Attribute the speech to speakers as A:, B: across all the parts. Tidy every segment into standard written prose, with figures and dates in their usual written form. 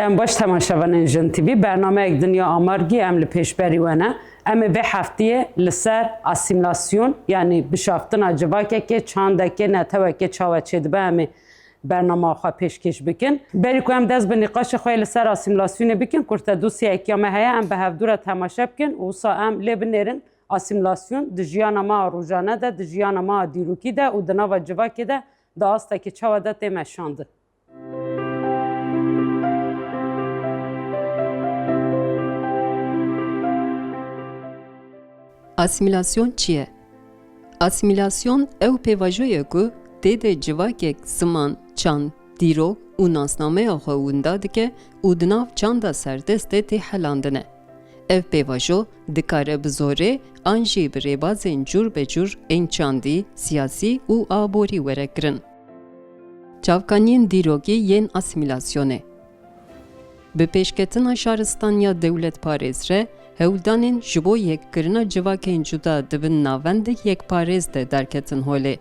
A: ام باش تماشاوان جن تیوی برنامه یک دنیا آمارگی ام لپیشبری ونه ام به هفتیه لسر اسیملاسیون یعنی بشافتن جواکه که چانده که نتوه که چاوه چید به ام برنامه خواه پیشکش بکن بری که ام دست به نقاش خواه لسر اسیملاسیون بکن کرتا دوسی اکیامه هیا ام به هفدور تماشا بکن و سا ام لبنیرن اسیملاسیون دجیان ما روزانه ده دجیان ما دیروکی ده و دناو جواکه ده داسته که چاوه ده تیمشانده
B: Asimilasyon çiye? Asimilasyon ew pêvajoye ku tê de civakek ziman, çand, dîrok û nasnameya xwe winda dike û di nav çanda serdestê tê helandine. Ev pêvajo dikare bi zorê an jî bi rêbazên cûr ên çandî, siyasî û aborî were kirin. Çavkaniyên dîrokî yên asimilasyonê. Bi pêşketina şaristaniya dewlet parêz hewldanên ji bo yekkirina civakên cuda dibin navendek yekparêz de derketin holê.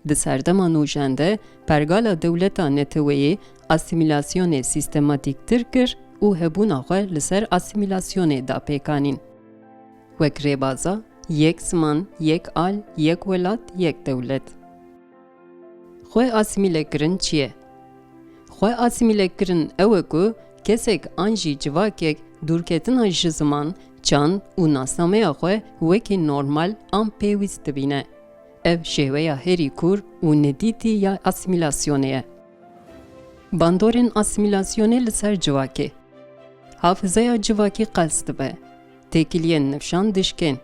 B: Di serdema nûjen de pergala dewleta neteweyê asimilasyonê sîstematîktir kir û hebûna xwe li ser asimilasyonê da pêkanîn. Wek rêbaza, yek ziman, yek al, yek welat, yek dewlet. Xwe asimîlekirin çi ye? Xwe asimîlekirin ew e ku kesek an jî civakek dûrketina ji ziman, çand û nasnameya xwe wekî normal an pêwîst dibîne. Ev şêweya herî kûr û nedîtî ya asimilasyonê ye. Bandorên asimilasyonê li ser civakê. Hafîzeya civakî qels dibe. Têkiliyên nifşan dişkên.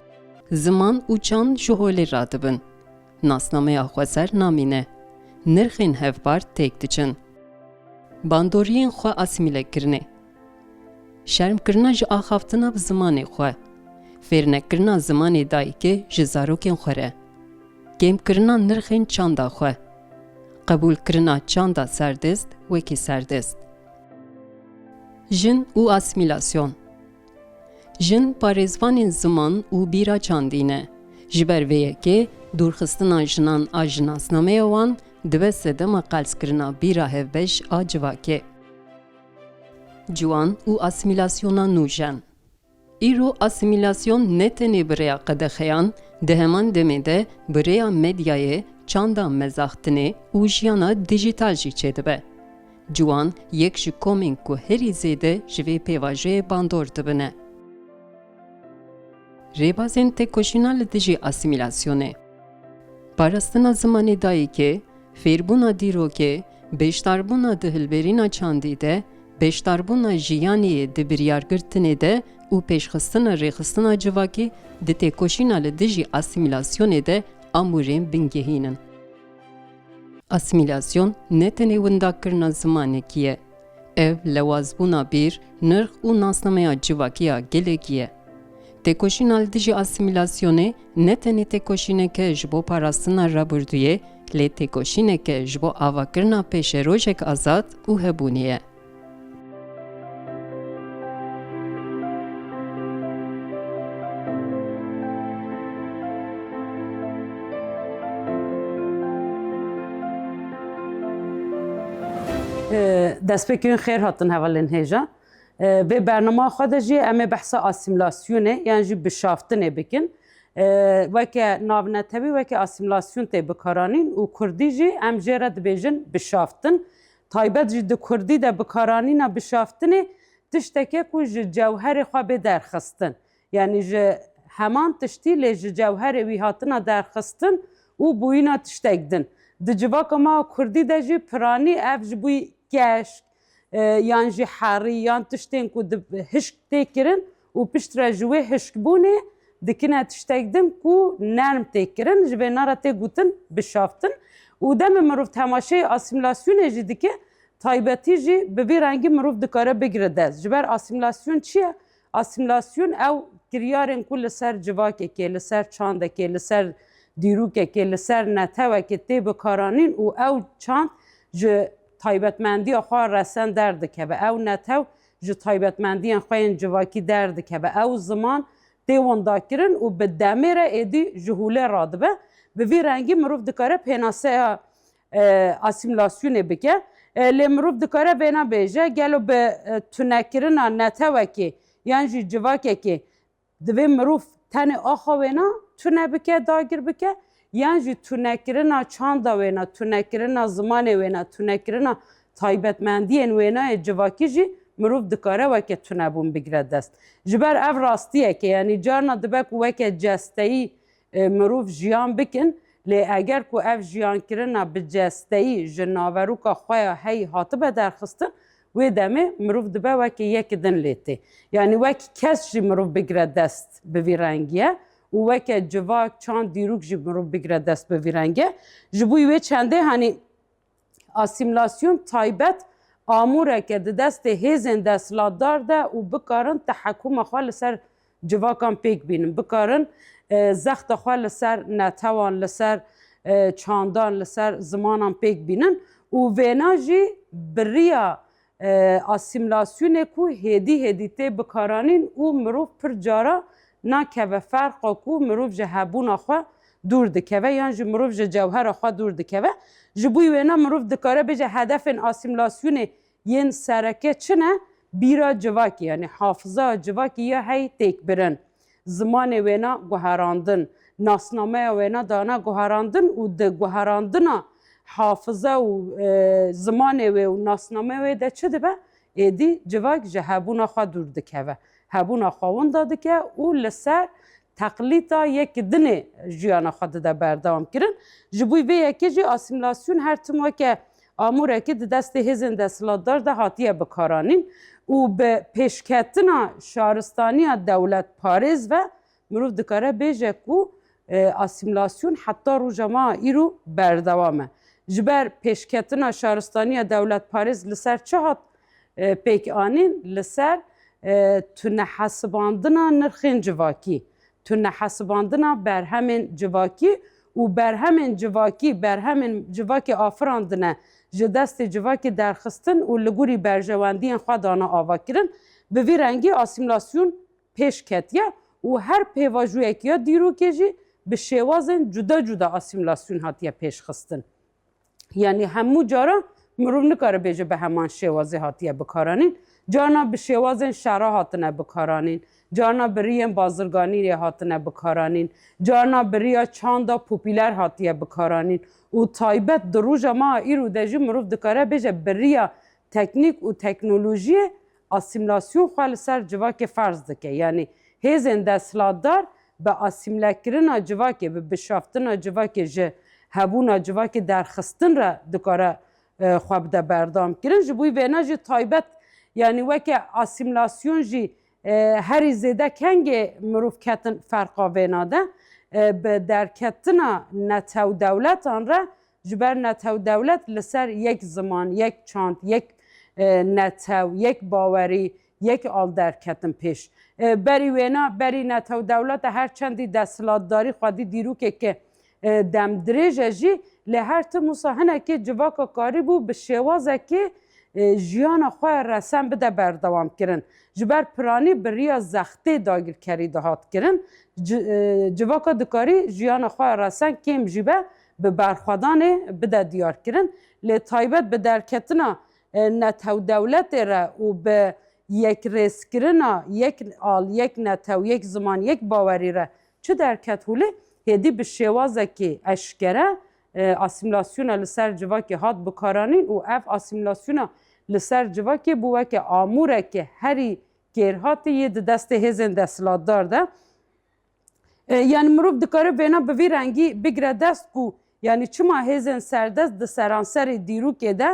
B: Ziman û çand ji holê radibin. Nasnameya xwe ser namîne. Nirxên hevbar têk diçin. Bandoriyên xwe asimîlekirinê. Şermkirina ji axaftina bi zimanê xwe. Fêrnekirina zimanê dayîkê ji zarokên xwe re. Kêmkirina nirxên çanda xwe. Qebûlkirina çanda serdest wekî serdest. Jin û asimilasyon. Jin parêzvanên ziman û bîra çandî ne. Ji ber vê yekê dûrxistina jinan a ji nasnameya wan dibe sedema qelskirina bîra hevbeş a civakê. Ciwan û asimilasyona nûjen. Îro asimilasyon ne tenê birêya qedexeyan, di heman demê de birêya medyayê, çanda mezaxtinê û jiyana dijîtal jî çêdibe. Ciwan yek ji komên ku herî zêde ji vê pêvajoyê bandor dibine. Rêbazên têkoşîna li dijî asimilasyonê. Parastina zimanê dayîkê, fêrbûna dîrokê, beşdarbûna di hilberîna çandî de, beşdarbûna jiyaniyê di biryargirtinê de û pêşxistina rêxistina civakî di têkoşîna li dijî asimilasyonê de amûrên bingehînin. Asimilasyon ne tenê windakirina zimanekî ye. Ev lewazbûna bîr, nirx û nasnameya civakiya gelekî ye. Têkoşîna li dijî asimilasyonê ne tenê têkoşîneke ji bo parastina rabirdûyê, lê têkoşîneke ji bo avakirina pêşerojek azad û hebûnê ye.
A: دەستپێکیون خێر هاتن هەڤڵێن هێژە vê bernama xwe de jî em ê behsa asimilasyonê yan jî bişaftinê bikin weke navnetewî weke asimilasyon tê bikaranîn û Kurdî jî em jê re dibêjin bişaftin taybet jî di Kurdî de bikaranîna bişaftinê tişteke ku ji cewherê xwe bê derxistin yanî ji heman tiştî lê ji cewherê wî hatina derxistin û bûyîna tiştek din. Di civaka ma Kurdî de jî piranî ev ji bûyî keşk yan jî herî yan tiştên ku hişk tê kirin û piştre ji wê hişkbûnê dikine tiştek din ku nerm tê kirin ji vê nara tê gotin bişaftin û demê mirov temaşeyê asimilasyonê jî dike taybetî jî bi vê rengî mirov dikare bigire dest. Ji ber asimilasyon çi ye? Asimilasyon ew kiryarên ku li ser civakekê, li ser çandekê, li ser dîrokekê, li ser netewekê tê bikaranîn û ew çand ji taybetmendiya xwe resen derdikeve. Ew netew ji taybetmendiyên xwe yên civakî derdikeve. Ew ziman tê wan dakirin û bi demê re êdî ji hûlê radibe. Bi vê rengî mirov dikare pênaseya asimilasyonê bike. لی مروف دکاره وینا بیجه گلو به تونکرنا نتوکی یان جی جواکی که دوی مروف تنه آخا وینا تونه بکه داگیر بکه یان جی تونکرنا چاندا وینا تونکرنا زمان وینا تونکرنا تایبتمندی وینا جواکی جی مروف دکاره وکه تونه بون بگیره دست جبر اف راستیه که یعنی جارنا دبک وکه جستهی مروف جیان بکن لی اگر کو اف جیان کرنا به جستهی جناورو که خواه هی حاطبه درخستن و دمه مروف دبه وکه یک دن لیته یعنی وکه کس جی مروف بگیره دست به ویرنگیه و وکه جواک چند دیروک جی مروف بگیره دست به ویرنگیه جبوی وی چنده هنی اسیملاسیون تایبت آموره که دست هیزن دستلاتدار ده و بکارن تحکم خواه لسر جواکان پیک بینن بکارن زخت خواه لسر نتوان لسر چاندان لسر زمانان پیک بینن و وینا جی بریا اسیملاسیون کو هدی ته بکارانین و مروف پر جارا ناکه و فرق کو مروف جهبون خواه دور دکوه یان جی مروف جوهر خواه دور دکوه جبوی وینا مروف دکاره بجه هدف اسیملاسیون ین سرکه چنه بیرا جواکی یعنی حافظه جواکی یا هی تک برن زمان وینا گوهراندن ناسنامه وینا دانا گوهراندن و ده گوهراندنا حافظه و زمان و ناسنامه و ده چه ده به ایدی جواک جه هبونا خواه دور دکوه هبونا خواهون داده که او لسر تقلیتا یک دنه جیانا خود ده بردام کرن جبوی به یکی جی اسیملاسیون هر تمو که آموره که دست هزن دستلاتدار ده هاتیه بکارانین و به پیشکتنا شهرستانی دولت پاریز و مروف دکاره بیجه کو اسیملاسیون حتی رو جماع ایرو بردوامه جبر پیشکتنا شهرستانی دولت پاریز لسر چه هات پیک آنین لسر تونه حسباندنا نرخین جواکی تونه حسباندنا بر همین جواکی و بر همین جواکی آفراندنه جدست جواکی درخستن و لگوری برجواندی خود آنا آوا کرن به وی رنگی اسیملاسیون پیش کتیه و هر پیواجوی که دیرو که جی به شوازن جدا اسیملاسیون هاتیه پیش خستن یعنی همو جارا مرور نکاره بیجه به همان شوازه هاتیه بکارانین جانا به شوازن شرا هاتنه بکارانین جانا بریم بازرگانی ری هاتنه بکارانین جانا بریا چاندا پوپیلر هاتیه بکارانین و تایبت دروژا ما ایرو دجی مروف دکاره بیجه بریا تکنیک و تکنولوژی اسیملاسیون خواه سر جواک فرض دکه یعنی هیزن دستلاتدار به اسیمله کرنا جواک به بشافتنا جواک جه هبونا جواک درخستن را دکاره خواه بده بردام کرن جبوی وینا جی تایبت یعنی وکه اسیملاسیون جی هری زیده کنگه مروف کتن فرقا ویناده به درکتنا نتو دولت آن را جبر نتو دولت لسر یک زمان یک چاند یک نتو یک باوری یک آل درکتن پیش بری وینا بری نتو دولت هر چندی دستلاتداری خودی دیرو که دم دریجه جی لهر تموساهنه که جواکا کاری بو به شوازه که جیانا خواه رسم بده بردوام کرن جبر پرانی بریا زخته داگیر کری دهات کرن جواکا دکاری جیانا خواه رسم کم جیبه به برخوادان بده دیار کرن لی تایبت به درکتنا نتو دولت را و به یک ریس کرنا یک آل یک نتو یک زمان یک باوری را چه درکت هوله هدی به شوازه که اشکره اسیملاسیون لسر جواکی هات بکارانین و اف اسیملاسیون لسر جواکی بوه که آموره که هری گرهاتی یه دست هزن دستلاتدار ده یعنی مروف دکاره بینا به وی رنگی بگره دست کو یعنی چما هزن سردست ده سرانسر دیرو که ده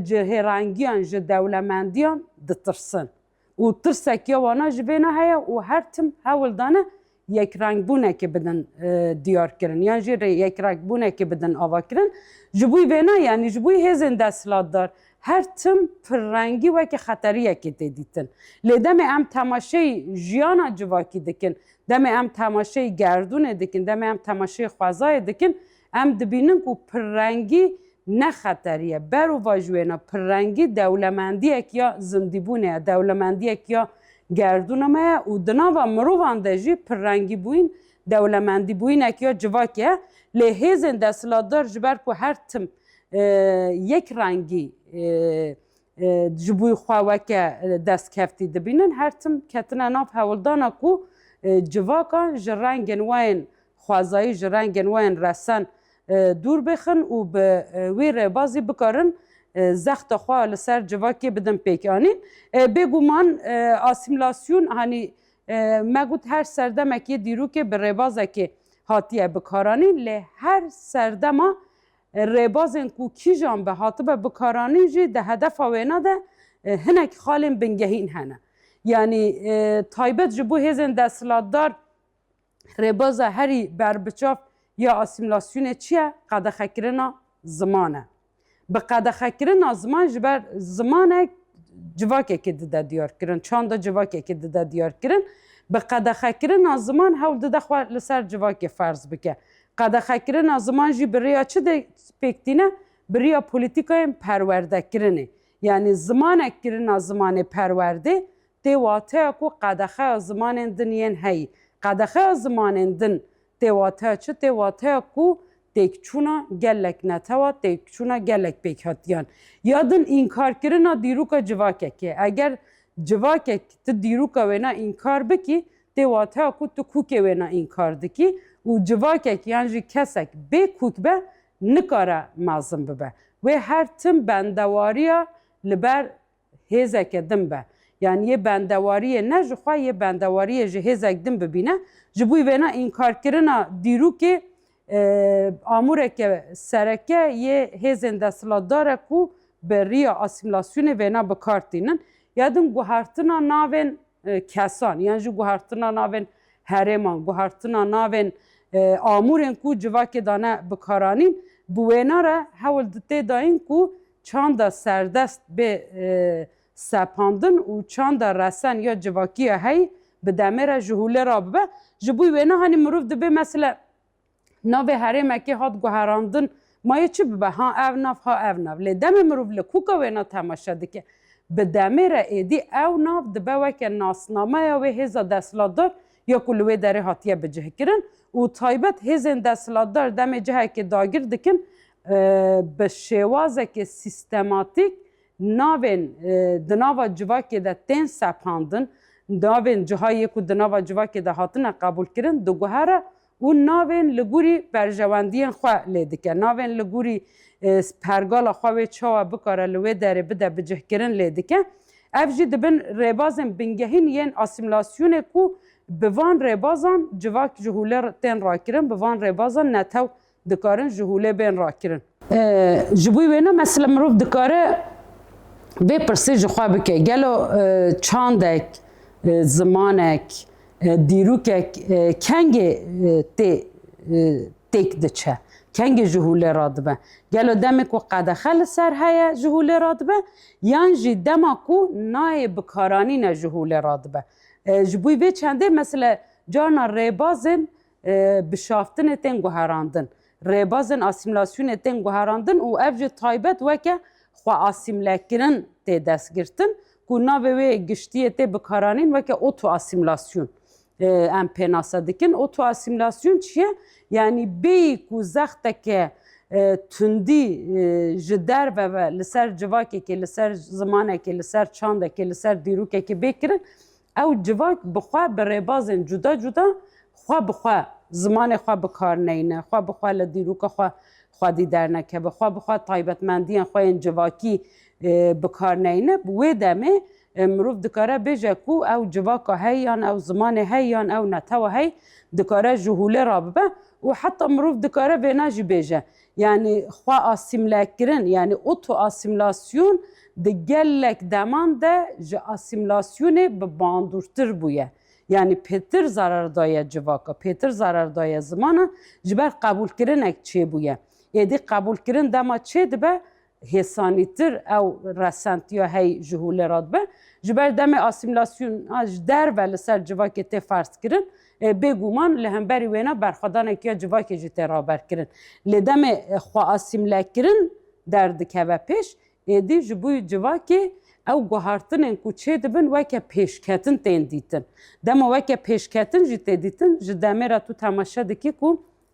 A: جه رنگیان جه دولمندیان ده ترسن و ترسکی وانا جبینا هیا و هر تم هول دانه یک رنگ بونه که بدن دیار کرن یعنی جی یک رنگ بونه که بدن آوا کرن جبوی وینا یعنی جبوی هزن دستلاتدار هر تم پر رنگی و که خطریه که دیدن لیدم ام تماشای جیانا جواکی دکن دم ام تماشای گردونه دکن دم ام تماشای خوازای دکن ام دبینن که پر رنگی نه خطریه برو واجوینا پر رنگی دولمندی یا زندیبونه دولمندی یا گردونمه و دناوا مروان دجی پر رنگی بوین دولمندی بوین اکیا جواکیه لهیزن دستلاتدار جبر که هر تم یک رنگی جبوی خواهوکه دست کفتی دبینن هر تم کتنه ناف هولدانا کو جواکان جرنگن وین خوازایی جرنگن وین رسن دور بخن و به ویر بازی بکارن زخت خواه لسر جواکی بدن پیکانین بگو من آسیملاسیون هنی مگود هر سردمکی دیرو که به ربازه که هاتیه بکارانین لی هر سردما ربازن کو کیجان به هاتبه بکارانین جی ده هدف وینا ده هنک خالن بنگهین هنه یعنی تایبت جبو هزن دستلاتدار ربازه هری بربچاف یا آسیملاسیون چیه؟ قدخه کرنا زمانه به قدخه کرنا زمان جبر زمانه جواکه که ده دیار کرن چانده جواکه که ده دیار کرن به قدخه کرنا زمان هول ده خواه لسر جواکه فرض بکه قدخه کرنا زمان جی بریا چه ده پکتینه؟ بریا پولیتیکای پرورده کرنه یعنی زمان کرنا زمان پرورده تیواته کو قدخه زمان دنین هی قدخه زمان دن تیواته چه تیواته کو تکچونا گلک نتوا تکچونا گلک پیکاتیان یادن اینکار کرنا دیروکا جواکه که اگر جواکه تو دیروکا وینا اینکار بکی تیواته کو تو کوکه وینا اینکار دکی و جواکه که یعنی کسک به کوک به نکاره مازم ببه و هر تم بندواریا لبر هزک دم به یعنی یه بندواری نه جخوا یه بندواری جهزک دم ببینه جبوی وینا اینکار کرنا دیرو که آموره که سرکه یه هزن دستلاتداره کو به ریا آسیملاسیون وینا بکارتینن یادم گوهارتنا ناوین کسان یعنی جو گوهارتنا ناوین هرمان گوهارتنا ناوین آمورن کو جواکه دانه بکارانین بوینا را حول دته داین کو چاند سردست به سپاندن و چاند رسن یا جواکی هی به دمر جهوله را ببه جبوی وینا هنی مروف دبه مثلا ناوی هرمه که هات گوهراندن مایه چی ببه ها او ناف ها او ناف لی دم مروف لکوکا وینا تماشه دکه به دمر ایدی او ناف دبه وکه ناسنامه یا وی هزا دستلاتدار یا کلوی داره هاتیه بجه کرن و تایبت هزن دستلاتدار دم جهه که داگیر دکن به شوازه که سیستماتیک ناوین دناوا جواکی ده تین سپاندن ناوین جهایی که دناوا جواکی ده هاتن قبول کرن دو گوهره و ناوین لگوری برجواندین خواه لیدکه ناوین لگوری پرگال خواه چاوا بکاره لوی داره بده بجه کرن لیدکه افجی دبن ربازن بنگهین ین آسیملاسیون کو بوان ربازان جواک جهوله تین را کرن بوان ربازان نتو دکارن جهوله بین را کرن جبوی وینا مثلا مروف دکاره به پرسی جخواه بکه گلو چاندک زمانک دیروکک کنگ تک دچه کنگ جهوله رادبه گلو دمی کو قدخل سر هیا جهوله رادبه یان جی دما کو نای بکارانی نه جهوله رادبه جبوی به چنده مثلا جانا ریبازن بشافتن تن گوهراندن ریبازن آسیملاسیون تن گوهراندن و افج تایبت وکه خو آسیملکرن تی دست گرتن کو ناوی گشتیه تی بکارانین وکه اوتو آسیملاسیون ام پناسه دکن اوتو آسیملاسیون چیه؟ یعنی بی کو زخته که تندی جدر و لسر جواکه که لسر زمانه که لسر چانده که لسر دیروکه که بکرن او جواک بخواه بره بازن جدا جدا خواه بخواه زمان خواه بکار نینه خواه بخواه لدیروکه خواه دیدر نکه بخواه طایبت مندین خواه این جواکی بکار نینه بوی دمه مروف دکاره بیجه کو او جواکا هیان او زمان هیان او نتو هی دکاره جهوله را ببه و حتی مروف دکاره بیناجی بیجه یعنی خواه آسیملک کرن یعنی اوتو آسیملاسیون ده گلک دمان ده جه آسیملاسیون به باندورتر بویه یعنی پیتر zarar دایه جواکا پیتر zarar دایه زمانه جبر قبول کرنک چه بویه یدی قبول کرن دما چه دبه حسانیتر او رسنتیا هی جهوله راد به جبر دم آسیملاسیون در و لسر جواکی تی فرض کرن بگومان لهمبری وینا برخدانه که جواکی جی تی رابر کرن لدم خواه آسیمله کرن درد که و پیش ایدی جبوی جواکی او گوهارتنن کو چه دبن وکه پیشکتن تین دیتن دم وکه پیشکتن جی تی دیتن جی دمه را تو تماشه دکی کو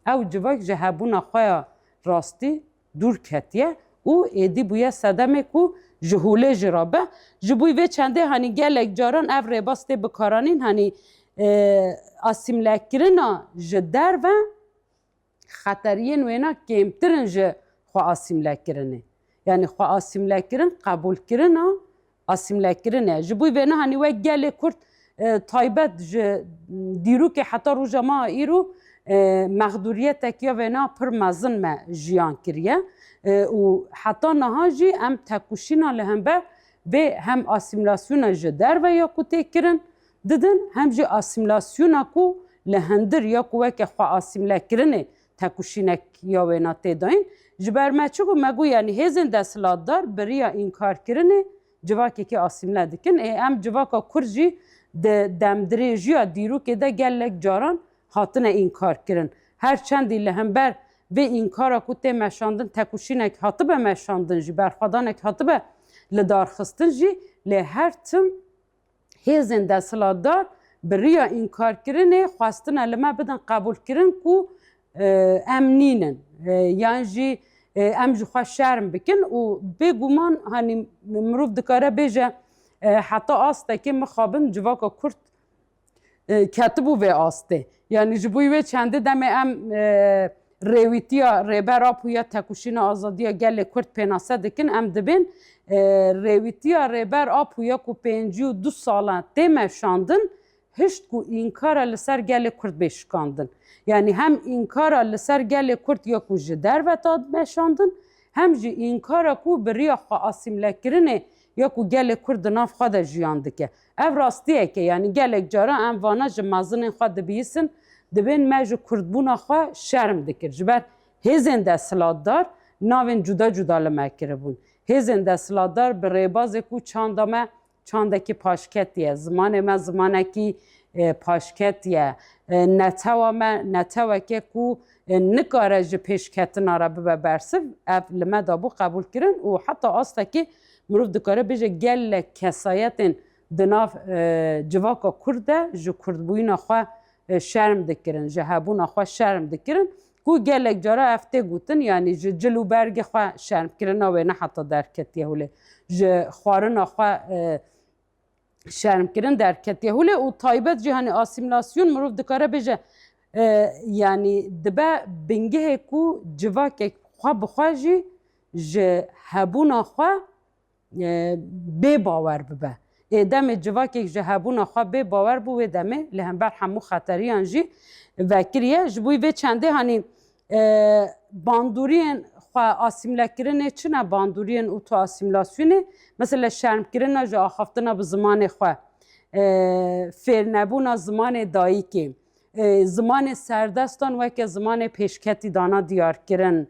A: او جواک جهبون خواه راستی دور کتیه و ایدی بویا صدمه کو جهوله جرابه جبوی و چنده هنی گلک جاران او ریباسته بکارانین هنی اسیمله کرنا جدر و خطرین وینا کمترن جه خواه اسیمله کرنه یعنی خواه اسیمله کرن قبول کرنا اسیمله کرنه جبوی وینا هنی و گل کرد تایبت دیرو که حتی رو جماع ایرو مغدوریت تکیا وینا پر مزن ما جیان کریه و حتی نهاجی ام تکوشینا لهم به و هم اسیملاسیونا جدر و یا کو تکرن ددن هم جی اسیملاسیونا کو لهندر یا کو که خواه اسیمله کرنه تکوشینک یا وینا تیداین جبر مچگو مگو یعنی هزن دستلاتدار بریا انکار کرنه جواکی که اسیمله دکن ام جواکا کرجی دمدریجیا دیرو که ده گلک جاران هاتنه انکار کرن هر چندی لهمبر و انکارا کته مشاندن تکوشینک هاتبه مشاندن جی برخوادانک هاتبه لدار خستن جی لی هر تم هزن دستلاتدار بریا انکار کرنه خواستن لما بدن قبول کرن کو امنینن یعنی جی ام جی خواه شرم بکن و بگومان هنی مروف دکاره بیجه حتی آسته که مخابن جواکا کرد کتبو و آسته یعنی جبوی و چنده دم ام رویتیا ریبر آپویا تکوشین آزادیا گل کرد پیناسه دکن ام دبین رویتیا ریبر آپویا کو 52 ساله دیمه شاندن هشت کو اینکارا لسر گل کرد بشکاندن یعنی هم اینکارا لسر گل کرد یا کو جدر و تاد بشاندن هم جی اینکارا کو بریا خواه اسیمله کرنه یا کو گل کرد ناف خود جیانده که او راستیه که یعنی گلک جارا ام وانا جمازن خود بیسن دبین مجو کردبونا خواه شرم دکر جبر هزن دستلاتدار ناوین جدا جدا لمکره بون هزن دستلاتدار به ریباز کو چاندامه چاندکی پاشکتیه زمان ما زمانکی پاشکتیه نتوه که کو نکاره جه پیشکتنا را ببرسف اف لما دابو قبول کرن و حتی آستا که مروف دکاره بیجه گل کسایتن دناف جواکا کرده جو کردبوینا خواه شرم دکرن جهبونا خواه شرم دکرن کو گلک جارا افته گوتن یعنی جلو برگ خواه شرم کرن و نه حتی درکتیه هوله خوارنا خواه شرم کرن درکتیه هوله و تایبت جهانی اسیملاسیون مروف دکاره بیجه یعنی دبه بنگه کو جواک خواه بخواه جی جهبونا خواه بی باور ببه دم جواکی جهبونا خواه بی باور بو و دمه لهم بر همو خطریان جی وکریه جبوی و چنده هنی باندورین خواه اسیمله کرنه چنه باندورین او تو اسیملاسیونه مثلا شرم کرنه جا آخافتنا به زمان خواه فیر نبونا زمان دایی که زمان سردستان و که زمان پیشکتی دانا دیار کرن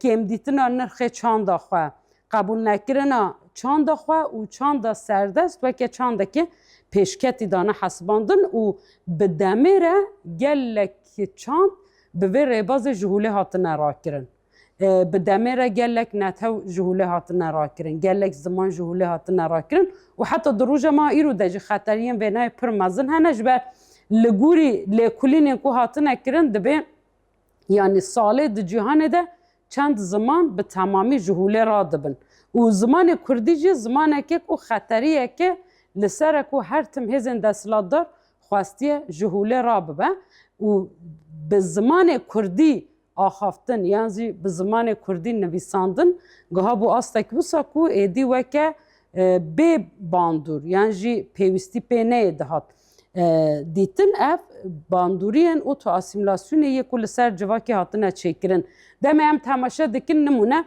A: کم دیتنا نرخ چاندا خواه قبول نکرنا چاند خواه و چاند سردست و که چاند که پیشکتی دانه حسباندن و به دمیره گلک چاند به وی ریباز جهوله هاتنه را کرن به دمیره گلک نتو جهوله هاتنه را کرن گلک زمان جهوله هاتنه را کرن و حتی دروج ما ایرو دجی خطرین وینای پر مزن هنج بر لگوری لکولین کو هاتنه کرن دبه یعنی ساله د جهان ده چند زمان به تمامی جهوله را دبن و زمان کردی جی زمانه که کو خطریه که لسره کو هر تم هزن دستلاتدار خواستی جهوله را ببه و به زمان کردی آخافتن یعنی به زمان کردی نویساندن گاه بو آستک بوسا کو ایدی وکه بی باندور یعنی پیوستی پینه دهات دیتن اف باندورین او تو اسیملاسیون یکو لسر جواکی هاتنه چکرن دمه هم تماشا دکن نمونه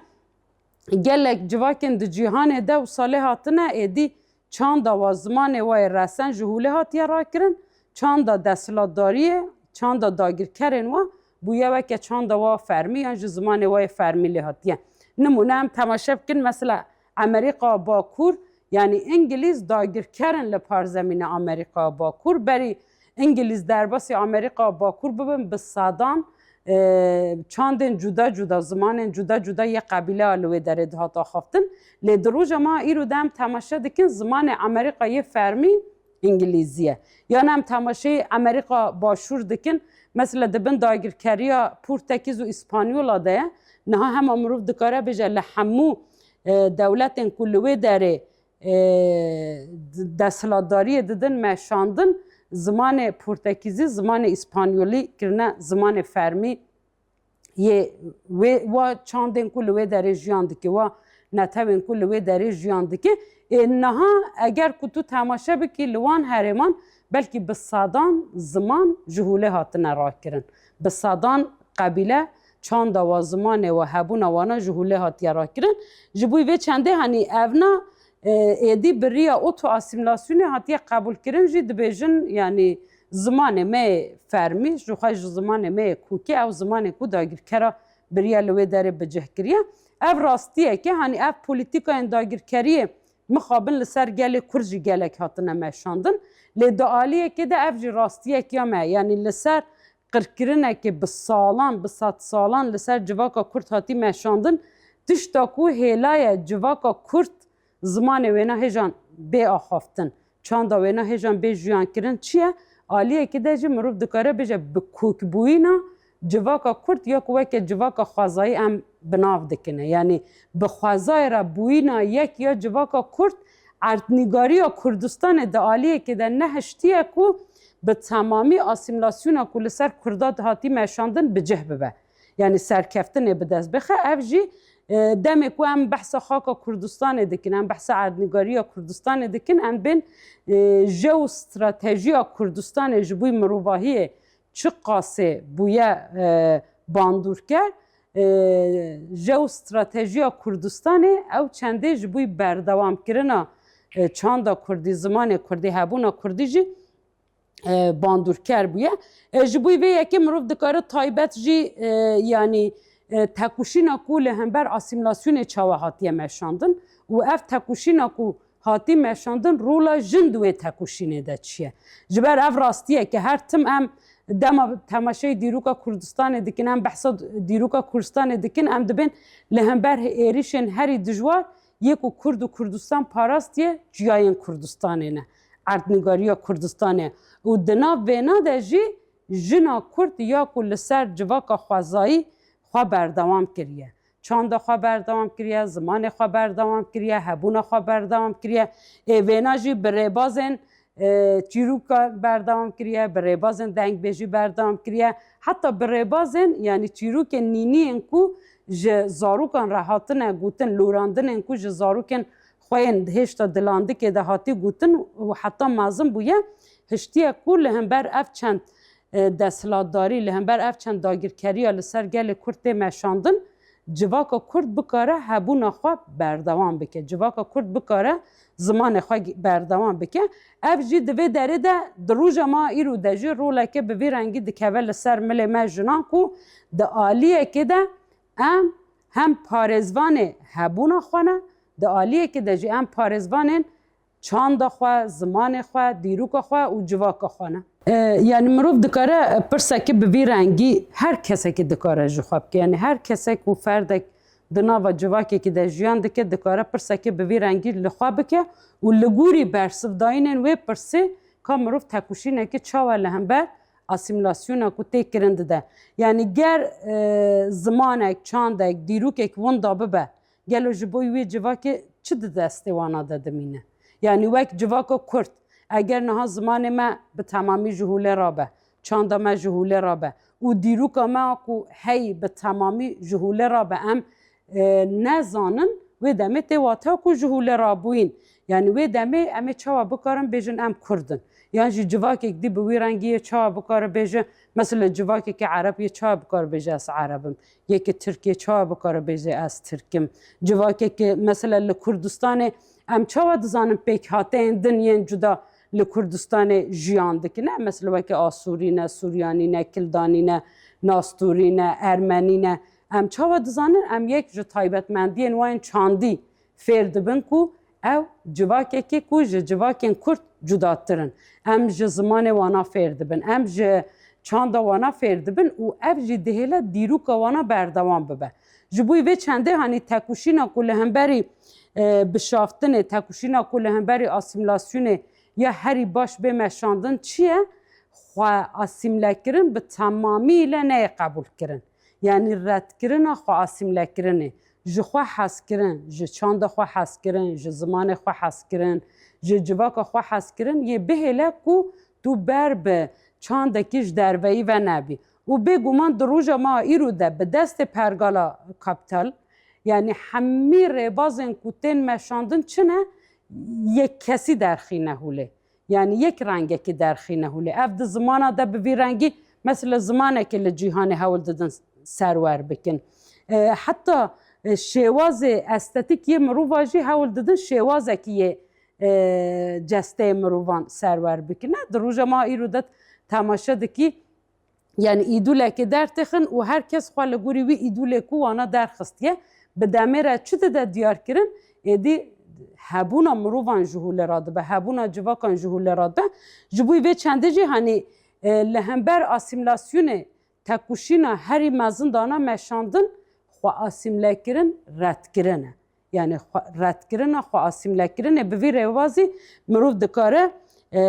A: گلک جواکن د جهان ده و ساله هاتنه ایدی چاندا و زمان وای رسن جهوله هاتیه را کرن چاندا دستلاتداریه چاندا داگیر کرن و بویه وکه چاندا و فرمی یا زمان وای فرمی لی هاتیه نمونه هم تماشا بکن مثلا امریکا باکور یعنی انگلیس داگیر کرن لپار زمین امریکا باکور بری انگلیس درباسی امریکا باکور ببین به صدان چاندن جدا جدا زمانن جدا جدا یه قبیله علوه داره دهات آخافتن لدروج ما ایرو دم تماشا دکن زمان امریکا یه فرمی انگلیزیه یعنی هم تماشای امریکا باشور دکن مثلا دبن داگیرکریا پورتکیز و اسپانیولا ده نها هم مروف دکاره بجه لحمو دولت کلوی داره دستلاتداری ددن مشاندن زمان پرتکیزی زمان اسپانیولی کرنه زمان فرمی یه و چاندن کلوی داره جیانده که و نتوین کلوی داره جیانده که نها اگر کتو تماشا بکی لوان هرمان بلکه به صادان زمان جهوله هاتنه را کرن به صادان قبیله چند و زمان و هبون وانا جهوله هاتیه را کرن جبوی و چنده هنی اونا ایدی بریا اوتو اسیملاسیون هاتیه قبول کرن جی دبیجن یعنی زمان ما فرمی جوخاج زمان ما کوکی او زمان کو داگیر کرا بریا لوی داره بجه کریه اف راستیه که هنی اف پولیتیکا داگیر کریه مخابن لسر گله کرجی گلک هاتنه مشاندن لدعالیه که ده اف جی راستیه که ما یعنی لسر قرکرینه که به سالان به 100 سالان لسر جواکا کرد هاتی مشاندن تشتا کو هیلای جواکا کرد زمان وینا هجان بی آخافتن چند وینا هجان بی جویان کرن چیه؟ آلیه که ده جی مروف دکاره بجه بکوک بوینا جواکا کرد یا کوه که جواکا خوازایی هم بناف دکنه یعنی بخوازای را بوینا یک یا جواکا کرد اردنگاری کردستان ده آلیه که ده نهشتیه کو به تمامی اسیملاسیون کل سر کردات هاتی مشاندن به جه ببه یعنی سرکفتن به دست بخه اف جی دم کو هم بحث خاک کردستان دکن هم بحث اردنگاری کردستان دکن هم بین جو استراتژی کردستان جبوی مروباهی چه قاسه بویه باندور کرد جو استراتژی کردستان او چنده جبوی بردوام کرنا چند کردی زمان کردی هبون کردی جی باندور کر بویه جبوی وی یکی مروف دکاره تایبت جی یعنی تکوشینا کو لهمبر اسیملاسیون چاوه هاتیه مشاندن و اف تکوشینا کو هاتی مشاندن رولا جندوی تکوشینه ده چیه جبر اف راستیه که هر تم ام دما تماشای دیروکا کردستان دکن ام بحثا دیروکا کردستان دکن ام دبین لهمبر ایریشن هری دجوار یکو کرد و کردستان پاراستیه جیاین کردستانه نه اردنگاری کردستانه و دنا وینا ده جی جنا کرد یا کل سر جواکا خوازایی خواه بردوام کریه چند خواه بردوام کریه زمان خواه بردوام کریه هبون خواه بردوام کریه وینا جی بره بازن چیروکا بردوام کریه بره بازن دنگ بیجی بردوام کریه حتی بره بازن یعنی چیروک نینی انکو زاروکان راحتنه گوتن لوراندن انکو زاروکن خوین هشتا دلانده که ده هاتی گوتن و حتی مازم بویه هشتیه کل هم بر اف چند دستلاتداری لهمبر اف چند داگیرکاری لسر گل کرد مشاندن جواکا کرد بکاره هبونا خواه بردوام بکه جواکا کرد بکاره زمان خواه بردوام بکه اف جی دوی داره ده دروج ما ایرو ده جی روله که به وی رنگی دکوه لسر مل مجنان کو ده آلیه که ده هم پارزوان هبونا خوانه ده آلیه که ده جی هم پارزوان چاند خواه زمان خواه دیروک خواه و جواکا خوانه یعنی مروف دکاره پرسه که به وی رنگی هر کسی که دکاره جخواب که یعنی هر کسی که فرد دنا و جواکی که در جیان دکه دکاره پرسه که به وی رنگی لخواب که و لگوری برسف داینن و پرسه که مروف تکوشینه که چاوه لهمبر اسیملاسیون که تکرنده ده یعنی گر زمانک چاندک دیروکک وندا ببه گلو جبوی وی جواکی چه دسته وانا داده مینه یعنی وک جواکا کرد اگر نه زمان ما به تمامی جهوله را به چند ما جهوله را به و دیروکا ما کو هی به تمامی جهوله را به ام نزانن و دمه تواتا کو جهوله را بوین یعنی و دمه ام چاوا بکارم بیجن ام کردن یعنی جواکی دی به وی رنگی چاوا بکار بیجه مثلا جواکی که عربی چاوا بکار بیجه از عربم یکی ترکیه چاوا بکار بیجه از ترکم جواکی که مثلا لکردستان ام چاوا دزانم پیک هاتین دنین جدا لکردستان جیان دکنه مثلا وکی آسوری نه سوریانی نه کلدانی نه ناستوری نه ارمنی نه ام چاوا دزانن ام یک جو تایبت مندین واین چاندی فرد بن کو او جواکی که کو جواکین کرد جداترن ام جو زمان وانا فرد بن ام جو چاندا وانا فرد بن و اف جی دهلا دیروکا وانا بردوام ببه جبوی و چنده هنی تکوشینا کل همبری بشافتنه تکوشینا کل همبری اسیملاسیونه یا هری باش به مشاندن چیه؟ خواه اسیمله کرن به تمامیل نه قبول کرن یعنی ردکرنا خو آسیملکرنه ji xwe hezkirin, ji çanda xwe hezkirin, ji zimanê xwe hezkirin, ji civaka xwe hezkirin yê bihêle ku tu ber bi çandekî ji derveyî ve nebî. û bêguman di roja ma îro de bi destê pergala kapital, yani hemî rêbazên ku tên meşandin çi ne? Yek kesî derxîne hûlê. Yani yek rengekî derxîne hûlê. Ev di zimana de bi vî rengî mesela zimanekê li cîhanê hewl didin serwer bikin. Heta şêwazê estetik yê mirova jî hewl didin şêwazekî yê cesteyê mirovan serwer bikine. Di roja ma îro de temaşe dikî yani îdûlekê dertixin û herkes xwe li gorî wî îdûlê ku wana derxistiye bi demê re çi dide diyarkirin êdî hebûna mirovan ji hûlê re dibe, hebûna civakan ji hûlê re dibe. Ji bo vê çendê jî hanî li hember asîmlasyonê tekuşîna herî mezin dana meşandin xwe asîmlekirin redkirin e. Yani redkirina xwe asîmlekirin ê bi vî rêwazî mirov dikare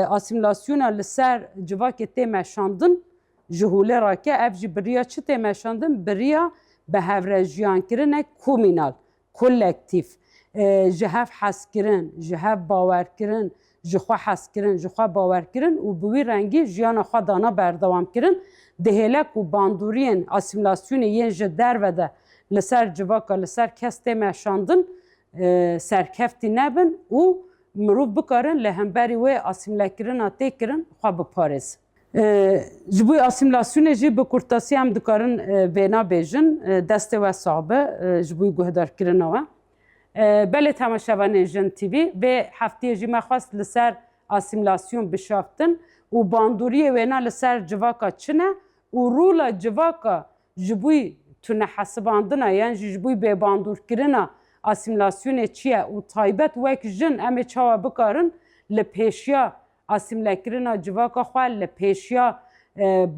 A: asîmlasyona li ser civakê tê meşandin ji hûlê rake ev jî biriya çi tê meşandin? Biriya bi hevrejiyankirinek komînal, kolektîv. Ji hev hezkirin, ji hev bawerkirin, ji xwe hezkirin, ji xwe bawerkirin û bi wî rengî jiyana xwe dana berdewamkirin. Dihêle ku bandûriyên asîmlasyonê yên ji derve de li ser civaka, li ser kes tê meşandin serkeftî nebin û mirov bikarin li hemberî wê asîmlekirina tê kirin xwe biparêzin. Ji bo asîmlasyonê jî bi kurtasî em dikarin vêna bêjin destê we sabe ji bo guhdarkirina we. Belê temaşevanên Jin TV vê hefteyê jî me xwest li ser asîmlasyon bişaftin û bandûriyê wêna li ser civaka çi ne û rola civaka ji bo tunehesibandina yan ji bo bêbandûrkirina asîmlasyonê çi ye û taybet wek jin em ê çawa bikarin li pêşiya asîmlekirina civaka xwe li pêşiya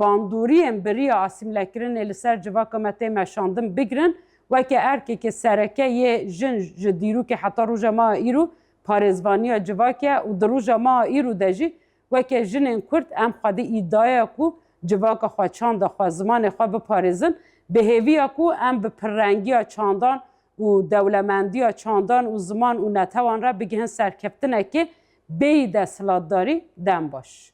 A: bandûriyên biriya asîmlekirinê li ser civaka me tê meşandin bigirin. Weke erkekê sereke yê jin ji dîrokê heta roja ma îro parêzvaniya civakê û di roja ma îro de jî weke jinên Kurd em xwedî îddiaya ku civaka xwe çanda xwe zimanê xwe biparêzin bi hêviya ku em bi pirrengiya çandan û dewlemendiya çandan û ziman û netewan re bigihin serkeftinekê bêyî desthilatdarî dem baş.